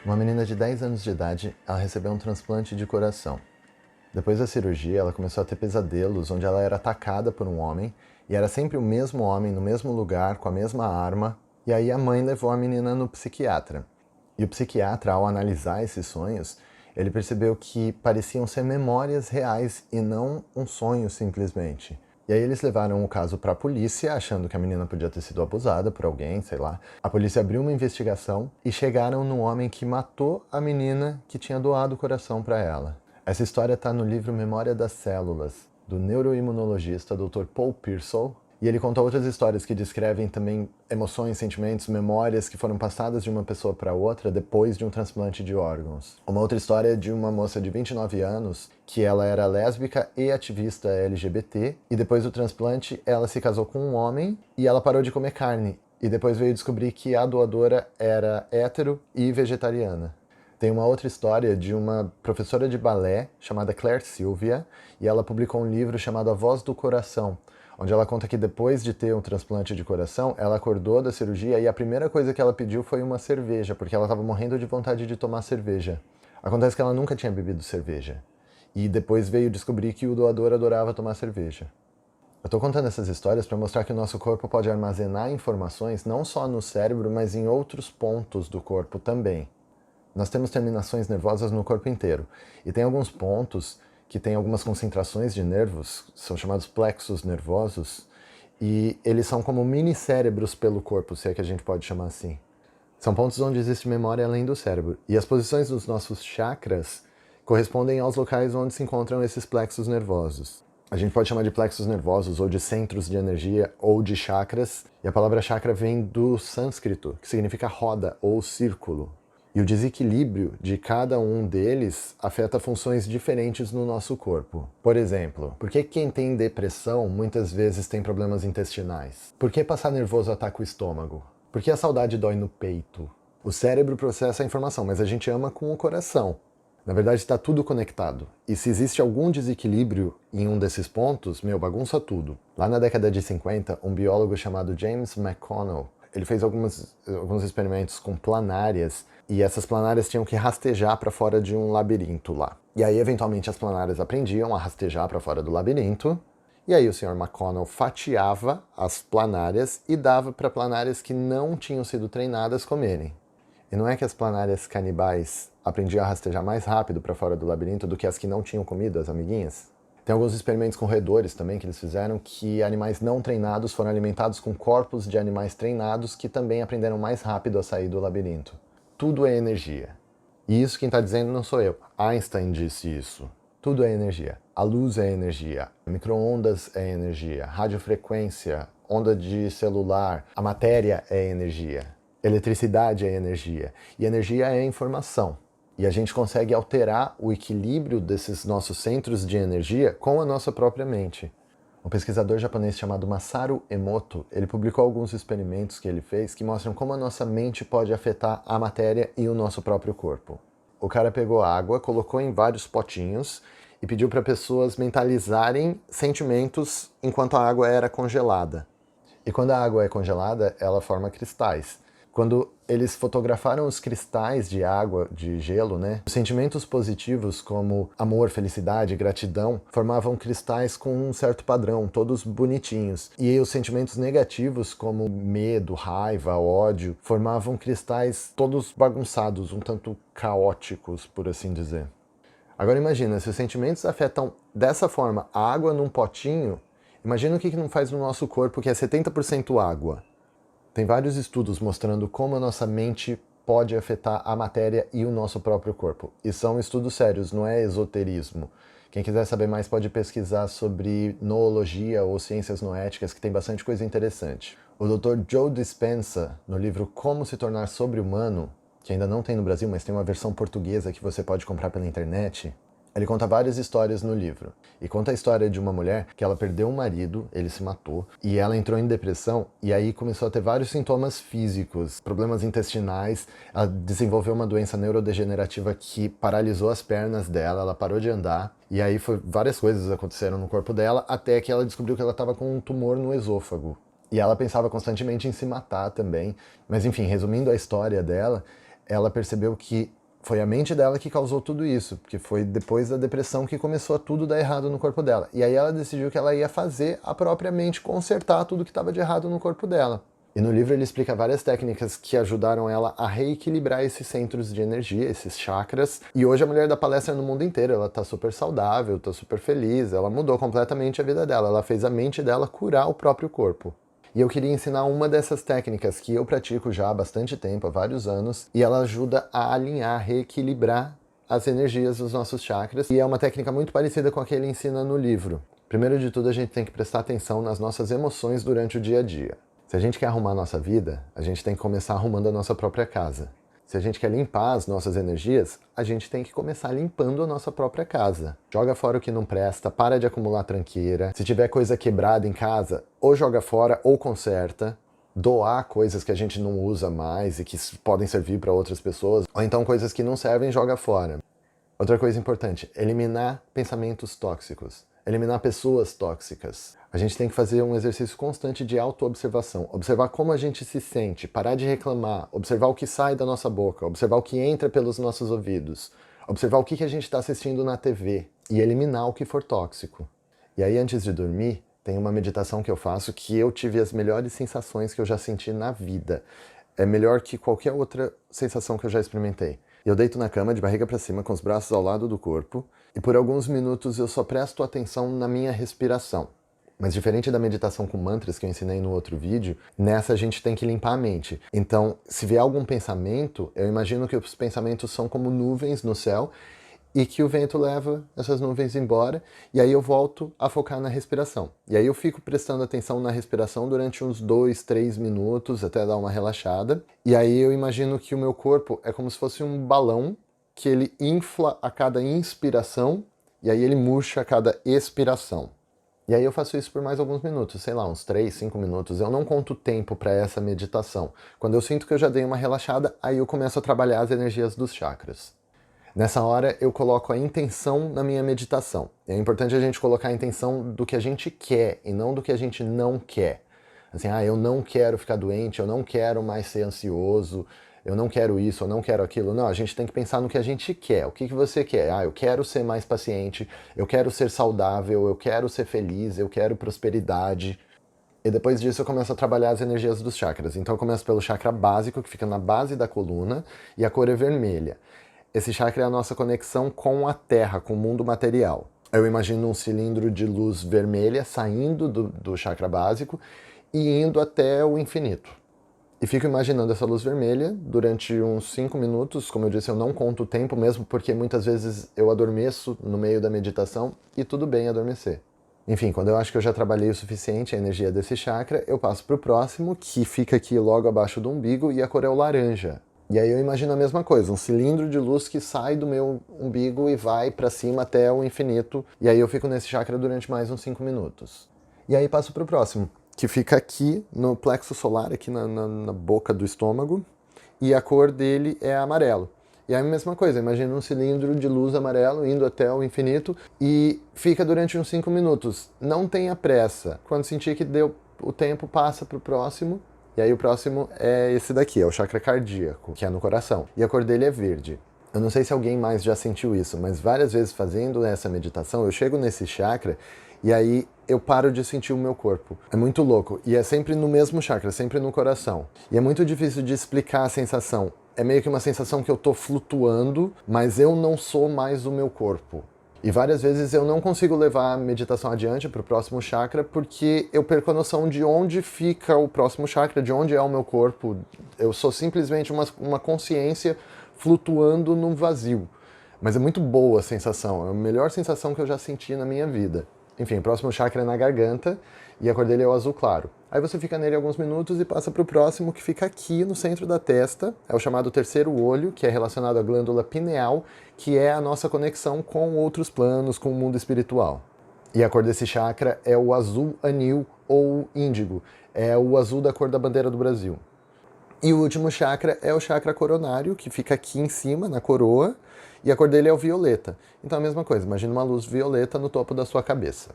Uma menina de 10 anos de idade, ela recebeu um transplante de coração. Depois da cirurgia, ela começou a ter pesadelos onde ela era atacada por um homem, e era sempre o mesmo homem, no mesmo lugar, com a mesma arma, e aí a mãe levou a menina no psiquiatra. E o psiquiatra, ao analisar esses sonhos, ele percebeu que pareciam ser memórias reais e não um sonho simplesmente. E aí eles levaram o caso para a polícia, achando que a menina podia ter sido abusada por alguém, sei lá. A polícia abriu uma investigação e chegaram no homem que matou a menina que tinha doado o coração para ela. Essa história está no livro Memória das Células, do neuroimunologista Dr. Paul Pearsall, e ele conta outras histórias que descrevem também emoções, sentimentos, memórias que foram passadas de uma pessoa para outra depois de um transplante de órgãos. Uma outra história é de uma moça de 29 anos que ela era lésbica e ativista LGBT, e depois do transplante ela se casou com um homem e ela parou de comer carne, e depois veio descobrir que a doadora era hétero e vegetariana. Tem uma outra história de uma professora de balé chamada Claire Sylvia, e ela publicou um livro chamado A Voz do Coração, onde ela conta que depois de ter um transplante de coração, ela acordou da cirurgia e a primeira coisa que ela pediu foi uma cerveja, porque ela estava morrendo de vontade de tomar cerveja. Acontece que ela nunca tinha bebido cerveja, e depois veio descobrir que o doador adorava tomar cerveja. Eu estou contando essas histórias para mostrar que o nosso corpo pode armazenar informações não só no cérebro, mas em outros pontos do corpo também. Nós temos terminações nervosas no corpo inteiro, e tem alguns pontos que têm algumas concentrações de nervos, são chamados plexos nervosos, e eles são como mini cérebros pelo corpo, se é que a gente pode chamar assim. São pontos onde existe memória além do cérebro, e as posições dos nossos chakras correspondem aos locais onde se encontram esses plexos nervosos. A gente pode chamar de plexos nervosos, ou de centros de energia, ou de chakras, e a palavra chakra vem do sânscrito, que significa roda ou círculo. E o desequilíbrio de cada um deles afeta funções diferentes no nosso corpo. Por exemplo, por que quem tem depressão muitas vezes tem problemas intestinais? Por que passar nervoso ataca o estômago? Por que a saudade dói no peito? O cérebro processa a informação, mas a gente ama com o coração. Na verdade, está tudo conectado. E se existe algum desequilíbrio em um desses pontos, bagunça tudo. Lá na década de 50, um biólogo chamado James McConnell, ele fez alguns experimentos com planárias, e essas planárias tinham que rastejar para fora de um labirinto lá. E aí, eventualmente, as planárias aprendiam a rastejar para fora do labirinto, e aí o Sr. McConnell fatiava as planárias e dava para planárias que não tinham sido treinadas comerem. E não é que as planárias canibais aprendiam a rastejar mais rápido para fora do labirinto do que as que não tinham comido, as amiguinhas? Tem alguns experimentos com roedores também que eles fizeram, que animais não treinados foram alimentados com corpos de animais treinados que também aprenderam mais rápido a sair do labirinto. Tudo é energia. E isso quem está dizendo não sou eu. Einstein disse isso. Tudo é energia. A luz é energia. Micro-ondas é energia. Radiofrequência, onda de celular. A matéria é energia. Eletricidade é energia. E energia é informação. E a gente consegue alterar o equilíbrio desses nossos centros de energia com a nossa própria mente. Um pesquisador japonês chamado Masaru Emoto, ele publicou alguns experimentos que ele fez que mostram como a nossa mente pode afetar a matéria e o nosso próprio corpo. O cara pegou água, colocou em vários potinhos e pediu para pessoas mentalizarem sentimentos enquanto a água era congelada. E quando a água é congelada, ela forma cristais. Quando eles fotografaram os cristais de água, de gelo, os sentimentos positivos como amor, felicidade, gratidão, formavam cristais com um certo padrão, todos bonitinhos. E os sentimentos negativos como medo, raiva, ódio, formavam cristais todos bagunçados, um tanto caóticos, por assim dizer. Agora imagina, se os sentimentos afetam dessa forma a água num potinho, imagina o que não faz no nosso corpo, que é 70% água. Tem vários estudos mostrando como a nossa mente pode afetar a matéria e o nosso próprio corpo. E são estudos sérios, não é esoterismo. Quem quiser saber mais pode pesquisar sobre noologia ou ciências noéticas, que tem bastante coisa interessante. O Dr. Joe Dispenza, no livro Como se tornar sobre-humano, que ainda não tem no Brasil, mas tem uma versão portuguesa que você pode comprar pela internet, ele conta várias histórias no livro. E conta a história de uma mulher que ela perdeu um marido, ele se matou, e ela entrou em depressão, e aí começou a ter vários sintomas físicos, problemas intestinais, ela desenvolveu uma doença neurodegenerativa que paralisou as pernas dela, ela parou de andar, e aí várias coisas aconteceram no corpo dela, até que ela descobriu que ela estava com um tumor no esôfago. E ela pensava constantemente em se matar também. Mas enfim, resumindo a história dela, ela percebeu que foi a mente dela que causou tudo isso, porque foi depois da depressão que começou a tudo dar errado no corpo dela. E aí ela decidiu que ela ia fazer a própria mente consertar tudo que estava de errado no corpo dela. E no livro ele explica várias técnicas que ajudaram ela a reequilibrar esses centros de energia, esses chakras. E hoje a mulher dá palestra no mundo inteiro, ela tá super saudável, tá super feliz, ela mudou completamente a vida dela, ela fez a mente dela curar o próprio corpo. E eu queria ensinar uma dessas técnicas que eu pratico já há bastante tempo, há vários anos, e ela ajuda a alinhar, reequilibrar as energias dos nossos chakras, e é uma técnica muito parecida com a que ele ensina no livro. Primeiro de tudo, a gente tem que prestar atenção nas nossas emoções durante o dia a dia. Se a gente quer arrumar a nossa vida, a gente tem que começar arrumando a nossa própria casa. Se a gente quer limpar as nossas energias, a gente tem que começar limpando a nossa própria casa. Joga fora o que não presta, para de acumular tranqueira. Se tiver coisa quebrada em casa, ou joga fora ou conserta. Doar coisas que a gente não usa mais e que podem servir para outras pessoas. Ou então coisas que não servem, joga fora. Outra coisa importante, eliminar pensamentos tóxicos. Eliminar pessoas tóxicas. A gente tem que fazer um exercício constante de autoobservação. Observar como a gente se sente, parar de reclamar, observar o que sai da nossa boca, observar o que entra pelos nossos ouvidos, observar o que a gente está assistindo na TV e eliminar o que for tóxico. E aí, antes de dormir, tem uma meditação que eu faço que eu tive as melhores sensações que eu já senti na vida. É melhor que qualquer outra sensação que eu já experimentei. Eu deito na cama de barriga para cima com os braços ao lado do corpo e por alguns minutos eu só presto atenção na minha respiração. Mas diferente da meditação com mantras que eu ensinei no outro vídeo, nessa a gente tem que limpar a mente. Então, se vier algum pensamento, eu imagino que os pensamentos são como nuvens no céu e que o vento leva essas nuvens embora, e aí eu volto a focar na respiração. E aí eu fico prestando atenção na respiração durante uns 2, 3 minutos, até dar uma relaxada. E aí eu imagino que o meu corpo é como se fosse um balão, que ele infla a cada inspiração, e aí ele murcha a cada expiração. E aí eu faço isso por mais alguns minutos, sei lá, uns 3, 5 minutos. Eu não conto tempo para essa meditação. Quando eu sinto que eu já dei uma relaxada, aí eu começo a trabalhar as energias dos chakras. Nessa hora eu coloco a intenção na minha meditação. É importante a gente colocar a intenção do que a gente quer e não do que a gente não quer. Assim, eu não quero ficar doente, eu não quero mais ser ansioso, eu não quero isso, eu não quero aquilo. Não, a gente tem que pensar no que a gente quer. O que você quer? Eu quero ser mais paciente, eu quero ser saudável, eu quero ser feliz, eu quero prosperidade. E depois disso eu começo a trabalhar as energias dos chakras. Então eu começo pelo chakra básico, que fica na base da coluna, e a cor é vermelha. Esse chakra é a nossa conexão com a Terra, com o mundo material. Eu imagino um cilindro de luz vermelha saindo do chakra básico e indo até o infinito. E fico imaginando essa luz vermelha durante uns 5 minutos. Como eu disse, eu não conto o tempo mesmo, porque muitas vezes eu adormeço no meio da meditação e tudo bem adormecer. Enfim, quando eu acho que eu já trabalhei o suficiente a energia desse chakra, eu passo para o próximo, que fica aqui logo abaixo do umbigo, e a cor é o laranja. E aí eu imagino a mesma coisa, um cilindro de luz que sai do meu umbigo e vai para cima até o infinito. E aí eu fico nesse chakra durante mais uns 5 minutos. E aí passo para o próximo, que fica aqui no plexo solar, aqui na boca do estômago. E a cor dele é amarelo. E é a mesma coisa, imagina um cilindro de luz amarelo indo até o infinito e fica durante uns 5 minutos. Não tenha pressa. Quando sentir que deu o tempo, passa para o próximo. E aí o próximo é esse daqui, é o chakra cardíaco, que é no coração. E a cor dele é verde. Eu não sei se alguém mais já sentiu isso, mas várias vezes fazendo essa meditação, eu chego nesse chakra e aí eu paro de sentir o meu corpo. É muito louco. E é sempre no mesmo chakra, sempre no coração. E é muito difícil de explicar a sensação. É meio que uma sensação que eu tô flutuando, mas eu não sou mais o meu corpo. E várias vezes eu não consigo levar a meditação adiante para o próximo chakra porque eu perco a noção de onde fica o próximo chakra, de onde é o meu corpo. Eu sou simplesmente uma consciência flutuando no vazio. Mas é muito boa a sensação, é a melhor sensação que eu já senti na minha vida. Enfim, o próximo chakra é na garganta e a cor dele é o azul claro. Aí você fica nele alguns minutos e passa para o próximo, que fica aqui no centro da testa. É o chamado terceiro olho, que é relacionado à glândula pineal, que é a nossa conexão com outros planos, com o mundo espiritual. E a cor desse chakra é o azul anil ou índigo. É o azul da cor da bandeira do Brasil. E o último chakra é o chakra coronário, que fica aqui em cima, na coroa, e a cor dele é o violeta. Então é a mesma coisa, imagina uma luz violeta no topo da sua cabeça.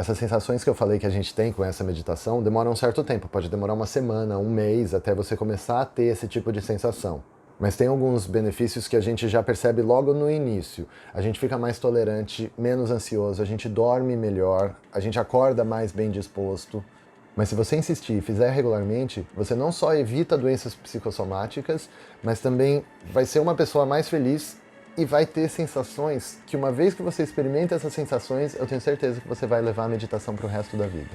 Essas sensações que eu falei que a gente tem com essa meditação demoram um certo tempo, pode demorar uma semana, um mês, até você começar a ter esse tipo de sensação. Mas tem alguns benefícios que a gente já percebe logo no início. A gente fica mais tolerante, menos ansioso, a gente dorme melhor, a gente acorda mais bem disposto. Mas se você insistir e fizer regularmente, você não só evita doenças psicossomáticas, mas também vai ser uma pessoa mais feliz e vai ter sensações que, uma vez que você experimenta essas sensações, eu tenho certeza que você vai levar a meditação para o resto da vida.